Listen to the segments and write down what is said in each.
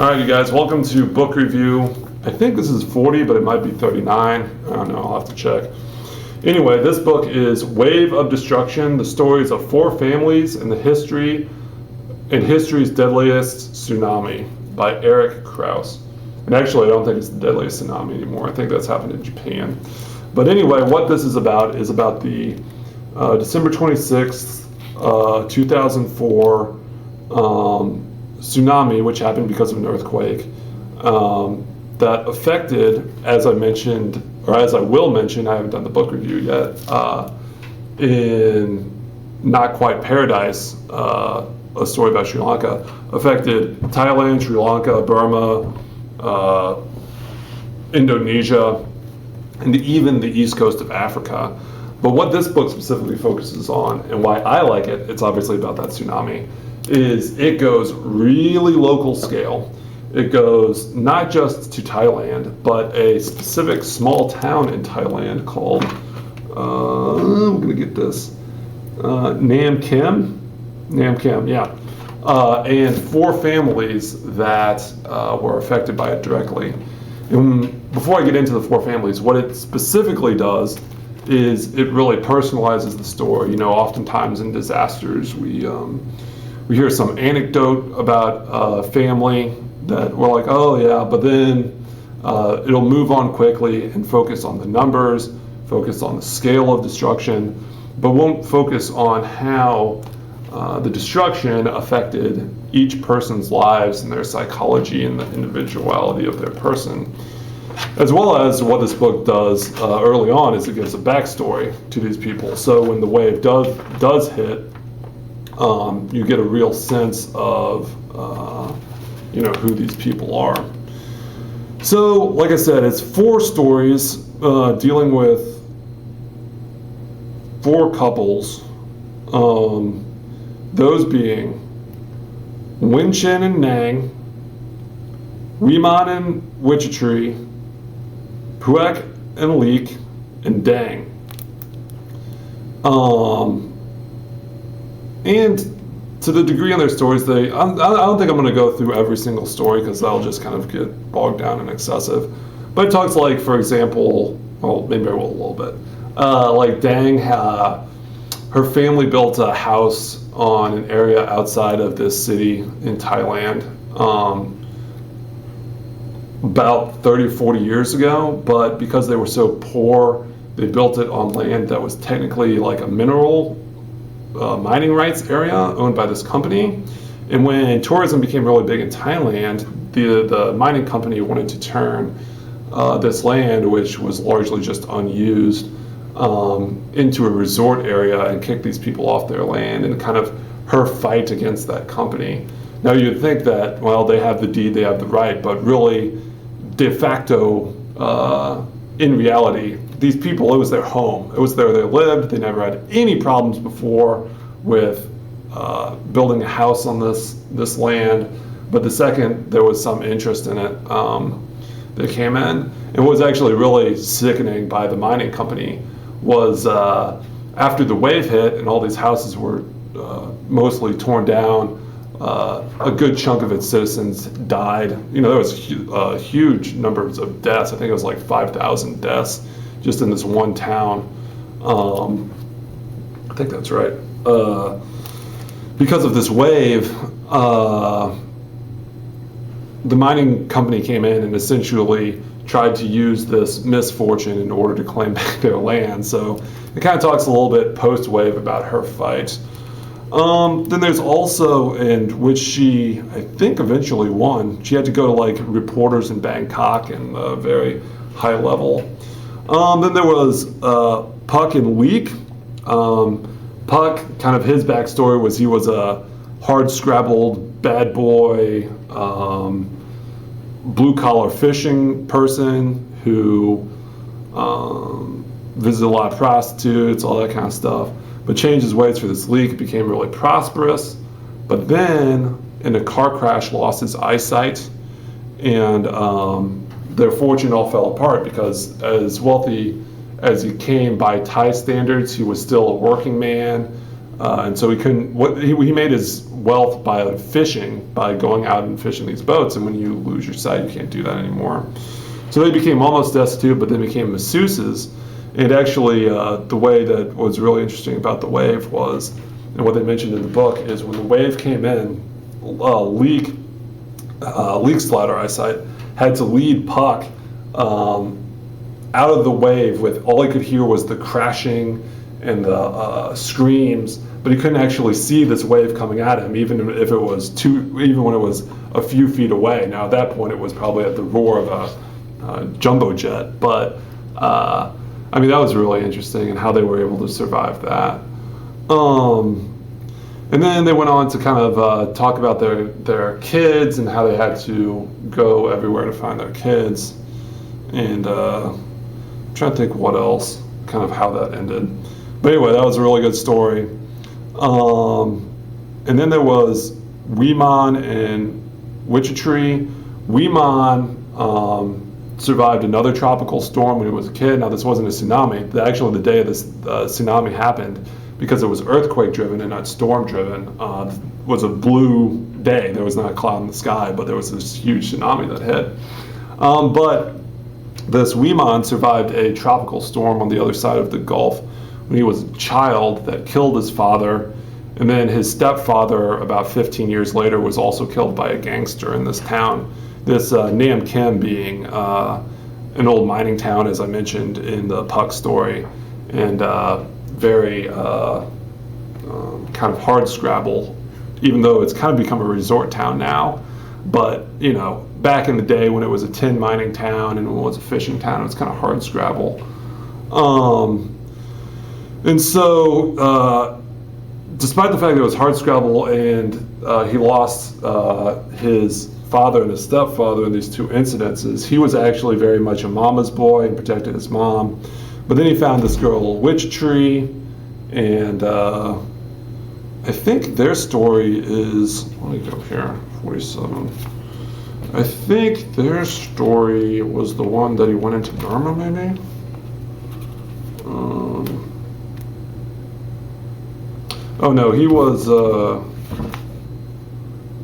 All right, you guys, welcome to book review. I think this is 40, but it might be 39. I don't know, I'll have to check. Anyway, this book is Wave of Destruction, the stories of four families in history's deadliest tsunami by Erich Krauss. And actually, I don't think it's the deadliest tsunami anymore. I think that's happened in Japan. But anyway, what this is about the December 26th, 2004 tsunami, which happened because of an earthquake that affected, as I mentioned, or as I will mention, I haven't done the book review yet, in Not Quite Paradise, a story about Sri Lanka, affected Thailand, Sri Lanka, Burma, Indonesia, and even the east coast of Africa. But what this book specifically focuses on, and why I like it, it's obviously about that tsunami, is it goes really local scale. It goes not just to Thailand, but a specific small town in Thailand called, I'm gonna get this, Nam Kim, yeah. And four families that were affected by it directly. And before I get into the four families, what it specifically does is it really personalizes the story. You know, oftentimes in disasters, we hear some anecdote about a family that we're like, oh yeah, but then it'll move on quickly and focus on the numbers, focus on the scale of destruction, but won't focus on how the destruction affected each person's lives and their psychology and the individuality of their person. As well as what this book does early on is it gives a backstory to these people. So when the wave does hit, you get a real sense of who these people are. So, like I said, it's four stories dealing with four couples. Those being Winchen and Nang, Riemann and Wichitry, Puek and Leek, and Dang. And to the degree in their stories, I don't think I'm going to go through every single story because that'll just kind of get bogged down and excessive. But it talks like, for example, well, maybe I will a little bit. Like Dang, her family built a house on an area outside of this city in Thailand about 30 or 40 years ago, but because they were so poor, they built it on land that was technically like a mineral mining rights area owned by this company. And when tourism became really big in Thailand, the mining company wanted to turn this land, which was largely just unused, into a resort area and kick these people off their land, and kind of her fight against that company. Now you'd think that, well, they have the deed, they have the right, but really, de facto, in reality, these people, it was their home. It was there they lived. They never had any problems before with building a house on this land. But the second there was some interest in it, they came in. And what was actually really sickening by the mining company was after the wave hit and all these houses were mostly torn down, a good chunk of its citizens died. You know, there was huge numbers of deaths. I think it was like 5,000 deaths just in this one town. I think that's right. Because of this wave, the mining company came in and essentially tried to use this misfortune in order to claim back their land. So it kind of talks a little bit post-wave about her fight. Then there's also, and which she, I think, eventually won. She had to go to like reporters in Bangkok and a very high level. Then there was Puck and Leek. Puck, kind of his backstory was he was a hard-scrabbled bad boy, blue-collar fishing person who visited a lot of prostitutes, all that kind of stuff. But changed his ways for this Leek, became really prosperous. But then, in a car crash, lost his eyesight, and their fortune all fell apart because as wealthy as he came by Thai standards, he was still a working man. and so he couldn't. He made his wealth by fishing, by going out and fishing these boats. And when you lose your sight, you can't do that anymore. So they became almost destitute, but then became masseuses. And actually, the way that was really interesting about the wave was, and what they mentioned in the book, is when the wave came in, Leek Splatter Eyesight had to lead Puck out of the wave with all he could hear was the crashing and the screams, but he couldn't actually see this wave coming at him, even if it was even when it was a few feet away. Now at that point, it was probably at the roar of a jumbo jet, but I mean, that was really interesting, and how they were able to survive that. And then they went on to kind of talk about their kids and how they had to go everywhere to find their kids. And I'm trying to think what else, kind of how that ended. But anyway, that was a really good story. And then there was Weemon and Wichita. Weemon survived another tropical storm when he was a kid. Now, this wasn't a tsunami. Actually, the day this tsunami happened, because it was earthquake driven and not storm driven, was a blue day. There was not a cloud in the sky, but there was this huge tsunami that hit. But this Weemon survived a tropical storm on the other side of the Gulf when he was a child that killed his father. And then his stepfather, about 15 years later, was also killed by a gangster in this town. This Nam Kim being an old mining town, as I mentioned in the Puck story, and very kind of hard scrabble, even though it's kind of become a resort town now. But, you know, back in the day when it was a tin mining town and when it was a fishing town, it was kind of hard scrabble. And so, despite the fact that it was hard scrabble and he lost his father and his stepfather in these two incidences, he was actually very much a mama's boy and protected his mom. But then he found this girl, Witch Tree, and I think their story is, let me go here, 47. I think their story was the one that he went into Dharma, maybe? Oh no, he was,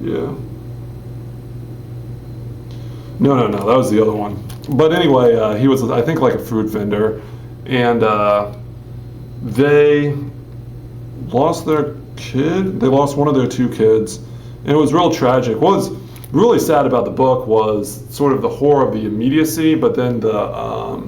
yeah. No, that was the other one. But anyway, he was, I think, like a fruit vendor, and they lost their kid. They lost one of their two kids, and it was real tragic. What was really sad about the book was sort of the horror of the immediacy, but then the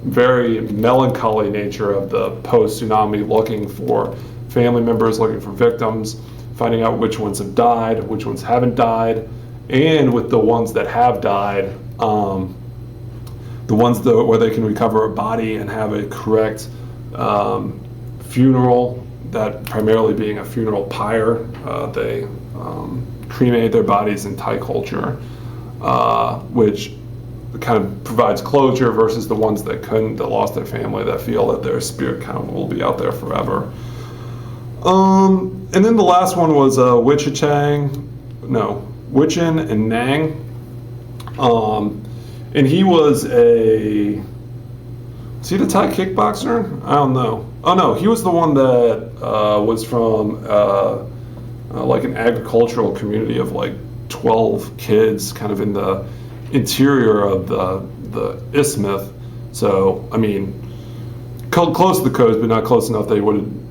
very melancholy nature of the post-tsunami, looking for family members, looking for victims, finding out which ones have died, which ones haven't died, and with the ones that have died, the ones where they can recover a body and have a correct funeral, that primarily being a funeral pyre. They cremate their bodies in Thai culture, which kind of provides closure, versus the ones that couldn't, that lost their family, that feel that their spirit kind of will be out there forever. And then the last one was Wichin and Nang. And he was is he the Thai kickboxer? I don't know. Oh no, he was the one that was from like an agricultural community of like 12 kids, kind of in the interior of the isthmus. So, I mean, close to the coast, but not close enough that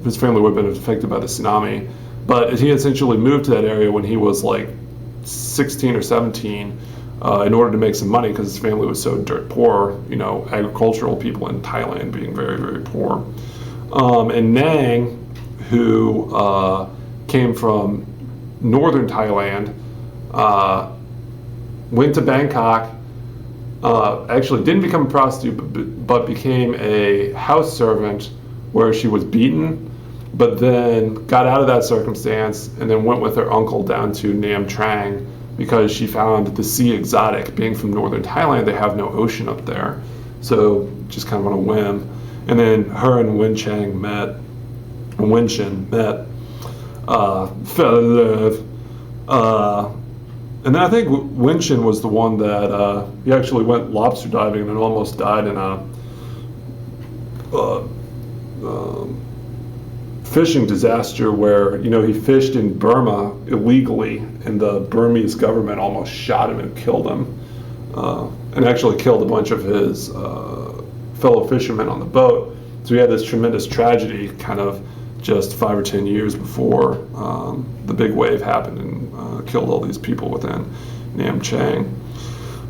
his family would have been affected by the tsunami. But he essentially moved to that area when he was like 16 or 17 in order to make some money, because his family was so dirt poor, you know, agricultural people in Thailand being very, very poor. And Nang, who came from northern Thailand, went to Bangkok, actually didn't become a prostitute, but became a house servant where she was beaten, but then got out of that circumstance and then went with her uncle down to Nam Trang because she found the sea exotic. Being from northern Thailand, they have no ocean up there, so just kind of on a whim. And then her and Winchin met, fell in love. And then I think Winchin was the one that he actually went lobster diving and fishing disaster where, he fished in Burma illegally, and the Burmese government almost shot him and killed him, and actually killed a bunch of his fellow fishermen on the boat. So he had this tremendous tragedy kind of just 5 or 10 years before the big wave happened and killed all these people within Nam Chang.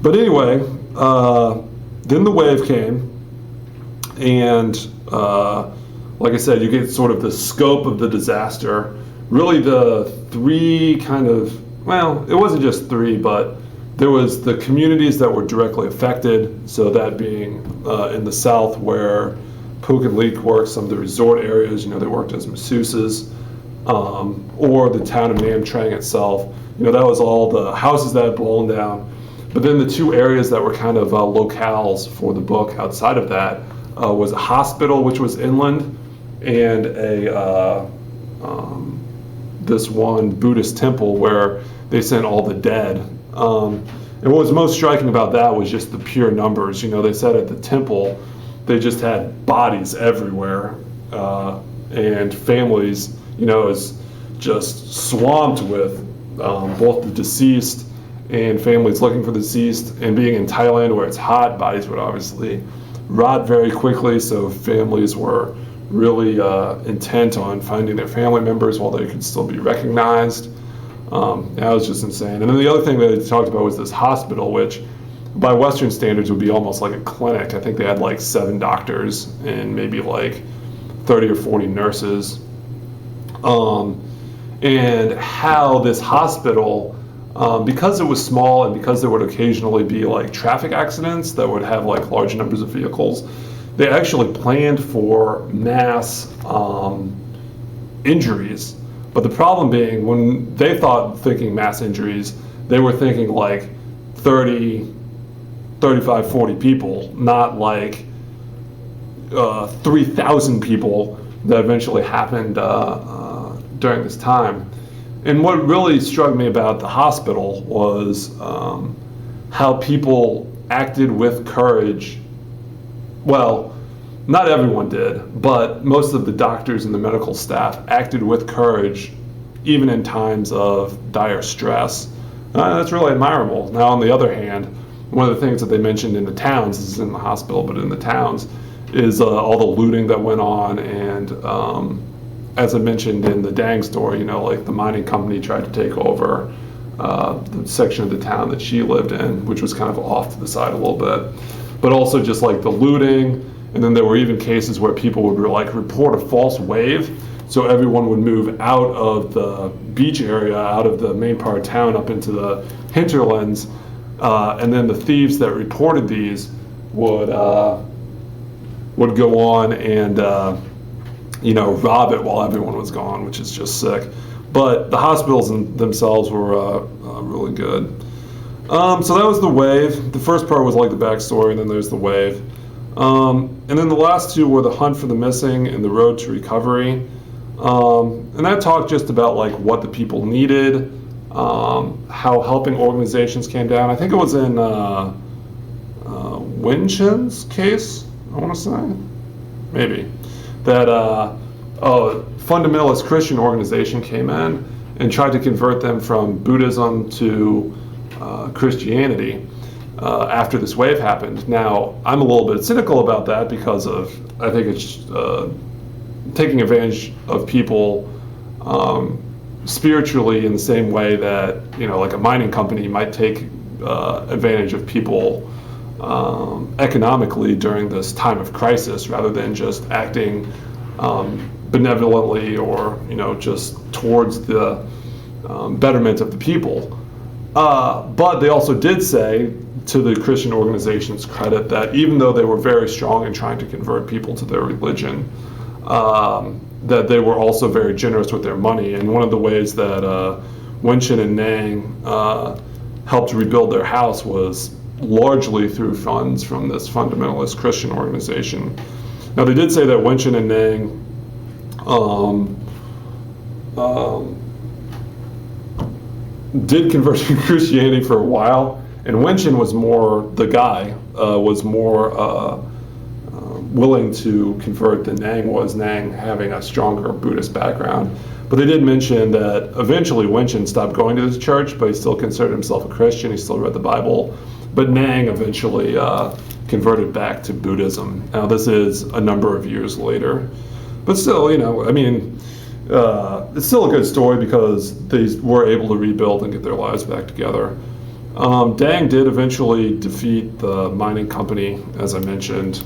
But anyway, then the wave came, and like I said, you get sort of the scope of the disaster. Really the three kind of, well, it wasn't just three, but there was the communities that were directly affected, so that being in the south where Puke and Leek worked, some of the resort areas, they worked as masseuses, or the town of Nam Trang itself. That was all the houses that had blown down. But then the two areas that were kind of locales for the book outside of that was a hospital, which was inland, and this one Buddhist temple where they sent all the dead. And what was most striking about that was just the pure numbers. They said at the temple, they just had bodies everywhere, and families, is just swamped with both the deceased and families looking for the deceased. And being in Thailand where it's hot, bodies would obviously rot very quickly, so families were really intent on finding their family members while they could still be recognized. That was just insane. And then the other thing that they talked about was this hospital, which by Western standards would be almost like a clinic. I think they had like 7 doctors and maybe like 30 or 40 nurses. And how this hospital, because it was small and because there would occasionally be like traffic accidents that would have like large numbers of vehicles, they actually planned for mass injuries. But the problem being, when they thinking mass injuries, they were thinking like 30, 35, 40 people, not like 3,000 people that eventually happened during this time. And what really struck me about the hospital was how people acted with courage. Well, not everyone did, but most of the doctors and the medical staff acted with courage, even in times of dire stress. That's really admirable. Now, on the other hand, one of the things that they mentioned in the towns, this is in the hospital, but in the towns, is all the looting that went on. And as I mentioned in the Dang story, like the mining company tried to take over the section of the town that she lived in, which was kind of off to the side a little bit. But also just like the looting. And then there were even cases where people would like report a false wave, so everyone would move out of the beach area, out of the main part of town, up into the hinterlands, and then the thieves that reported these would go on and rob it while everyone was gone, which is just sick. But the hospitals themselves were really good. So that was the wave. The first part was like the backstory, and then there's the wave. And then the last two were the hunt for the missing and the road to recovery. And that talked just about like what the people needed, how helping organizations came down. I think it was in Winchen's case, I want to say, maybe, that a fundamentalist Christian organization came in and tried to convert them from Buddhism to Christianity. After this wave happened. Now, I'm a little bit cynical about that because I think it's taking advantage of people spiritually in the same way that, like a mining company might take advantage of people economically during this time of crisis, rather than just acting benevolently or, just towards the betterment of the people. But they also did say, to the Christian organization's credit, that even though they were very strong in trying to convert people to their religion, that they were also very generous with their money. And one of the ways that Wenchen and Nang helped rebuild their house was largely through funds from this fundamentalist Christian organization. Now, they did say that Wenchen and Nang did convert to Christianity for a while, and Wenchen was more the guy, was more willing to convert than Nang was, Nang having a stronger Buddhist background. But they did mention that eventually Wenchen stopped going to this church, but he still considered himself a Christian. He still read the Bible. But Nang eventually converted back to Buddhism. Now, this is a number of years later. But still, I mean, it's still a good story because they were able to rebuild and get their lives back together. Dang did eventually defeat the mining company, as I mentioned.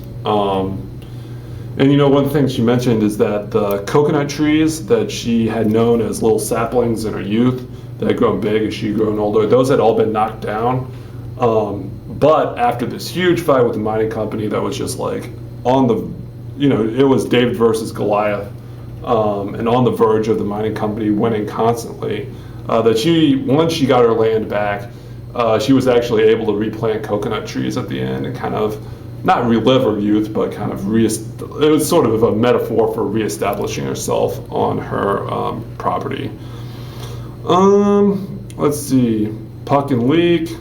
And one of the things she mentioned is that the coconut trees that she had known as little saplings in her youth that had grown big as she'd grown older, those had all been knocked down. But after this huge fight with the mining company that was just like on the, it was David versus Goliath, and on the verge of the mining company winning constantly, that once she got her land back, she was actually able to replant coconut trees at the end and kind of not relive her youth, but kind of it was sort of a metaphor for reestablishing herself on her property. Let's see, Puck and Leek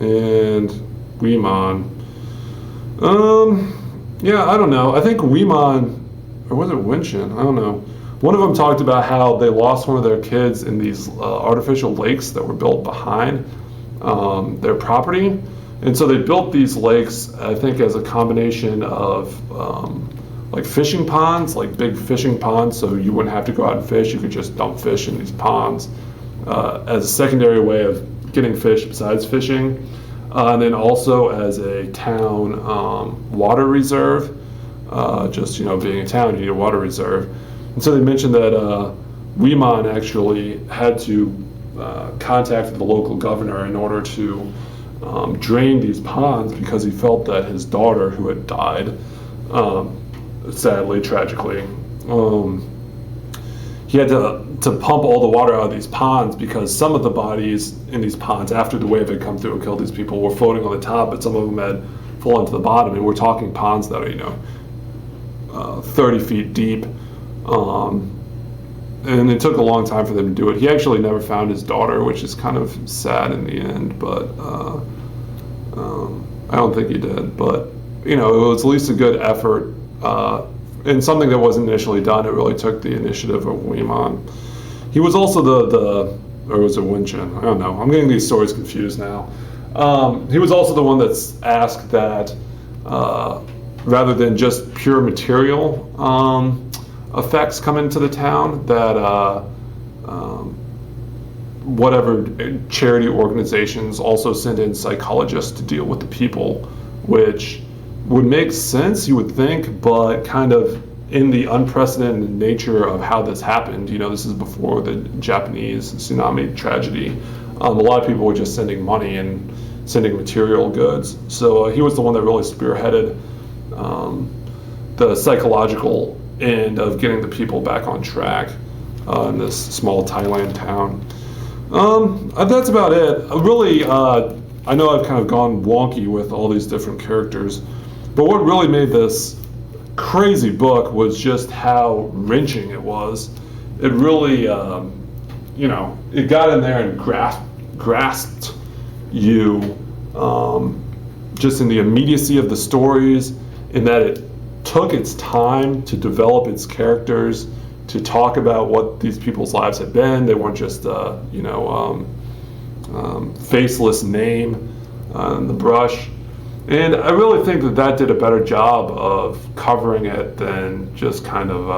and Weemon. Yeah, I don't know. I think Weemon, or was it Wenchen? I don't know. One of them talked about how they lost one of their kids in these artificial lakes that were built behind their property. And so they built these lakes, I think, as a combination of like fishing ponds, like big fishing ponds, so you wouldn't have to go out and fish. You could just dump fish in these ponds as a secondary way of getting fish besides fishing. And then also as a town water reserve. Just, being a town, you need a water reserve. And so they mentioned that Weemon actually had to contact the local governor in order to drain these ponds because he felt that his daughter, who had died, sadly, tragically, he had to pump all the water out of these ponds because some of the bodies in these ponds, after the wave had come through and killed these people, were floating on the top, but some of them had fallen to the bottom. And we're talking ponds that are, 30 feet deep. And it took a long time for them to do it. He actually never found his daughter, which is kind of sad in the end, but I don't think he did. But, it was at least a good effort. And something that wasn't initially done, it really took the initiative of Weemon. He was also or was it Wenchen? I don't know. I'm getting these stories confused now. He was also the one that's asked that rather than just pure material effects come into the town, that whatever charity organizations also send in psychologists to deal with the people, which would make sense, you would think, but kind of in the unprecedented nature of how this happened, this is before the Japanese tsunami tragedy. A lot of people were just sending money and sending material goods. So he was the one that really spearheaded the psychological end of getting the people back on track in this small Thailand town. That's about it. Really, I know I've kind of gone wonky with all these different characters, but what really made this crazy book was just how wrenching it was. It really, it got in there and grasped you just in the immediacy of the stories, in that it took its time to develop its characters, to talk about what these people's lives had been. They weren't just faceless name in the brush. And I really think that did a better job of covering it than just kind of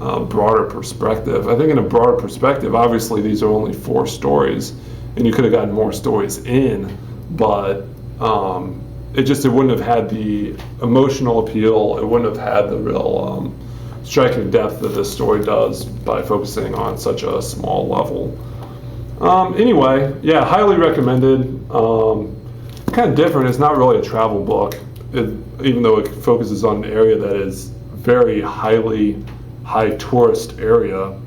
a broader perspective. I think in a broader perspective, obviously these are only 4 stories, and you could have gotten more stories in, but it wouldn't have had the emotional appeal. It wouldn't have had the real striking depth that this story does by focusing on such a small level. Anyway, yeah, highly recommended. Kind of different. It's not really a travel book, even though it focuses on an area that is very high tourist area.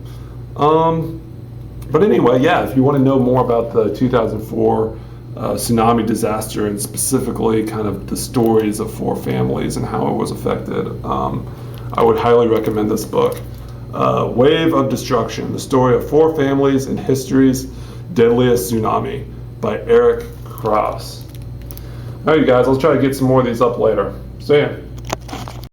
But anyway, yeah, if you want to know more about the 2004 tsunami disaster, and specifically kind of the stories of 4 families and how it was affected, I would highly recommend this book. Wave of Destruction, the story of 4 families and history's deadliest tsunami, by Erich Krauss. All right, you guys, I'll try to get some more of these up later. See ya.